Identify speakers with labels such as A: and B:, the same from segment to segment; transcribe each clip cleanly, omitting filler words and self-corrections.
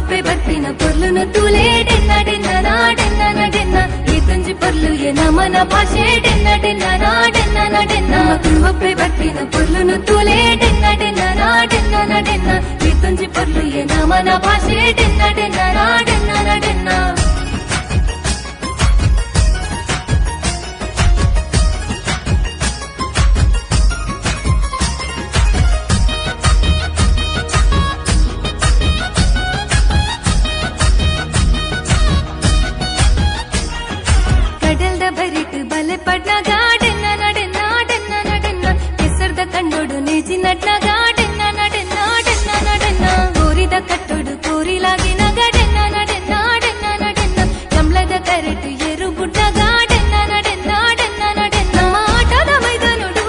A: ತುಳುವಪ್ಪೆ ಬರ್ಪಿನ ಪೊರ್ಲುನು ತೂಲೆ ಡೆನ್ನ ಡೆನ್ನ ನಾ ಡೆನ್ನ ನ ಡೆನ್ನ ಈ ತುಂಜಿ ಪೊರ್ಲು ಎ ನಮನ ಭಾಷೆ ಡೆನ್ನ ಡೆನ್ನ ನಾ ಡೆನ್ನ ನ ಡೆನ್ನ ತುಳುವಪ್ಪೆ ಬರ್ಪಿನ ಪೊರ್ಲುನು ತೂಲೆ ಡೆನ್ನ ಡೆನ್ನ ನಾ ಡೆನ್ನ ನ ಡೆನ್ನ ಈ ತುಂಜಿ ಪೊರ್ಲು ಎ ನಮನ ಭಾಷೆ ಡೆನ್ನ ಡೆನ್ನ ನಾ ಡೆನ್ನ ನ ಡೆನ್ನ ಬರಿಟ್ ಬಲೆ ಪಡ್ನ ಗಾಡೆನ್ನ ನಡೆನ್ನ ಡೆನ್ನ ನಡೆನ್ನ ಕೆಸರ್ದ ಕಂಡೋಡು ನೇಜಿ ನಡ್ನ ಗಾಡೆನ್ನ ನಡೆನ್ನ ಡೆನ್ನ ನಡೆನ್ನ ಕೋರಿದ ಕಟ್ಟೋಡು ಕೋರಿಲಾಗಿ ನಗಡೆನ್ನ ನಡೆನ್ನ ಡೆನ್ನ ನಡೆನ್ನ ಕಮಲದ ಕರೆಟ್ ಏರು ಗುಡ್ಡ ಗಾಡೆನ್ನ ನಡೆನ್ನ ಡೆನ್ನ ನಡೆನ್ನ ಆಟದ ಮೈದಾನೋಡು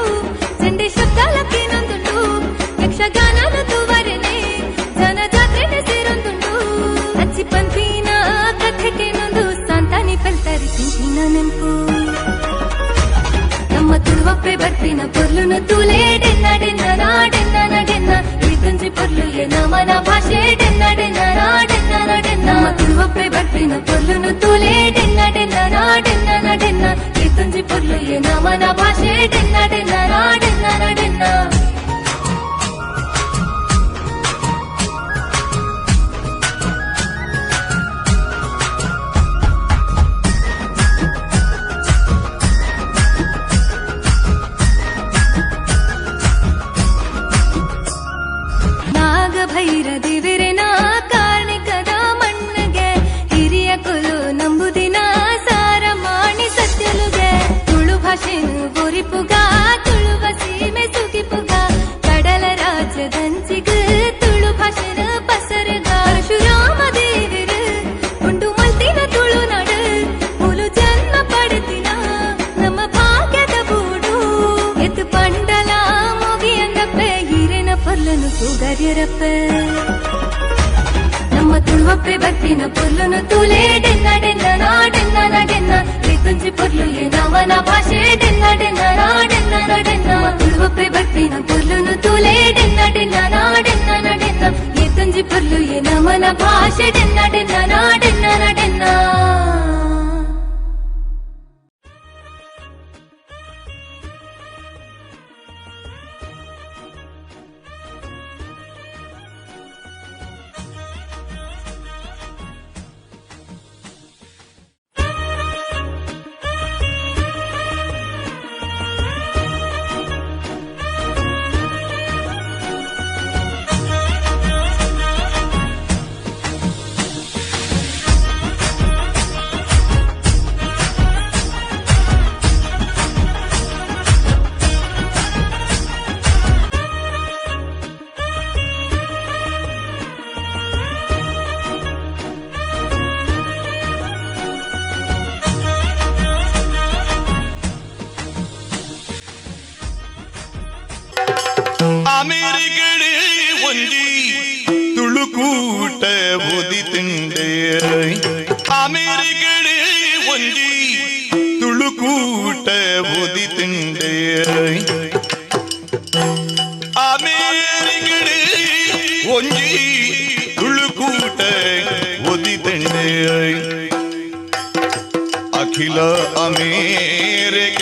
A: ಚಂಡಿ ಶಬ್ದಾಲಕ್ಕೆ ನೊಂದುಂಡು ಯಕ್ಷಗಾನನ ತೂವರೆನೆ ಜನ ಜಾತ್ರೆನೆ ಸೇರೊಂದುಂಡು ಅಚ್ಚಿ ಪಂಥಿನ ಕಥೆಗೆ ನೊಂದು ಸಂತಾನಿ ಪೆಲ್ತರಿ ತಿಂಚಿನ ನೆಂಪು ನಮ್ಮ ತುಳುವಪ್ಪೆ ಬರ್ಪಿನ ಪೊರ್ಲುನು ತೂಲೆ ಡೆನ್ನ ಡೆನ್ನ ನಾ ಡೆನ್ನ ನ ಡೆನ್ನ ಈ ತುಂಜಿ ಪೊರ್ಲು ಎ ನಮನ ಭಾಷೆ ಡೆನ್ನ ಡೆನ್ನ ನಾ ಡೆನ್ನ ನ ಡೆನ್ನ ನಮ್ಮ ತುಳುವಪ್ಪೆ ಬರ್ಪಿನ ಪೊರ್ಲುನು ತೂಲೆ ಡೆನ್ನ ಡೆನ್ನ ನಾ ಡೆನ್ನ ನ ಡೆನ್ನ ಈ ತುಂಜಿ ಪೊರ್ಲು ಎ ನಮನ ಭಾಷೆ ಡೆನ್ನ ಡೆನ್ನ ನಾ ಡೆನ್ನ ನ ಡೆನ್ನ ಭೈರ ದೇವಿರೆನ ಕಾರ್ಣಿಕದ ಮಣ್ಣಗೆ ಹಿರಿಯ ಕುಲು ನಂಬುದಿನ ಸಾರ ಮಾಡಿ ಸತ್ಯಲುಗೆ ತುಳು ಭಾಷೆನು ಬೋರಿಪುಗ ತುಳುವ ಸೀಮೆ ಸುಗಿಪುಗ ಕಡಲ ರಾಜ್ಯದಂಚಿಗ ತುಳು ಭಾಷೆನ ಪಸರಗ ಪರಶುರಾಮ ದೇವಿರ ಉಂಡು ಮಲ್ತಿನ ತುಳುನಾಡು ಮುಲು ಜನ್ಮ ಪಡೆದಿನ ನಮ್ಮ ಭಾಗ್ಯದ ಬೂಡು ಎತ್ತು ಪಂಡಲ ಮುಗಿಯಂಗಪ್ಪೆ ಹಿರಿನ ಪೊರ್ಲನು ಸುಗರ್ಯರಪ್ಪೆ ನಮ್ಮ ತುಳುವಪ್ಪೆ ಬರ್ಪಿನ ಪೊರ್ಲುನು ತೂಲೆ ಡೆನ್ನ ಡೆನ್ನ ನಾ ಡೆನ್ನ ನ ಡೆನ್ನ ಈ ತುಂಜಿ ಪೊರ್ಲು ಎ ನಮನ ಭಾಷೆ ಡೆನ್ನ ಡೆನ್ನ ನಾ ಡೆನ್ನ ನ ಡೆನ್ನ ತುಳುವಪ್ಪೆ ಬರ್ಪಿನ ಪೊರ್ಲುನು ತೂಲೆ ಡೆನ್ನ ಡೆನ್ನ ನಾ ಡೆನ್ನ ನ ಡೆನ್ನ ಈ ತುಂಜಿ ಪೊರ್ಲು ಎ ನಮನ ಭಾಷೆ ಡೆನ್ನ ಡೆನ್ನ ನಾ ಡೆನ್ನ ನ ಡೆನ್ನ
B: ಅಮೆರಿಕಡೆ ಒಂದಿ ತುಳುಕೂಟ ಓದಿತಿಂಡೆ ಅಮೆರಿಕಡೆ ಒಂದಿ ತುಳುಕೂಟ ಓದಿತಿಂಡೆ ಅಮೆರಿಕಡೆ ಒಂದಿ ತುಳುಕೂಟ ಓದಿತಿಂಡೆ ಅಖಿಲ ಅಮೇರಿಕ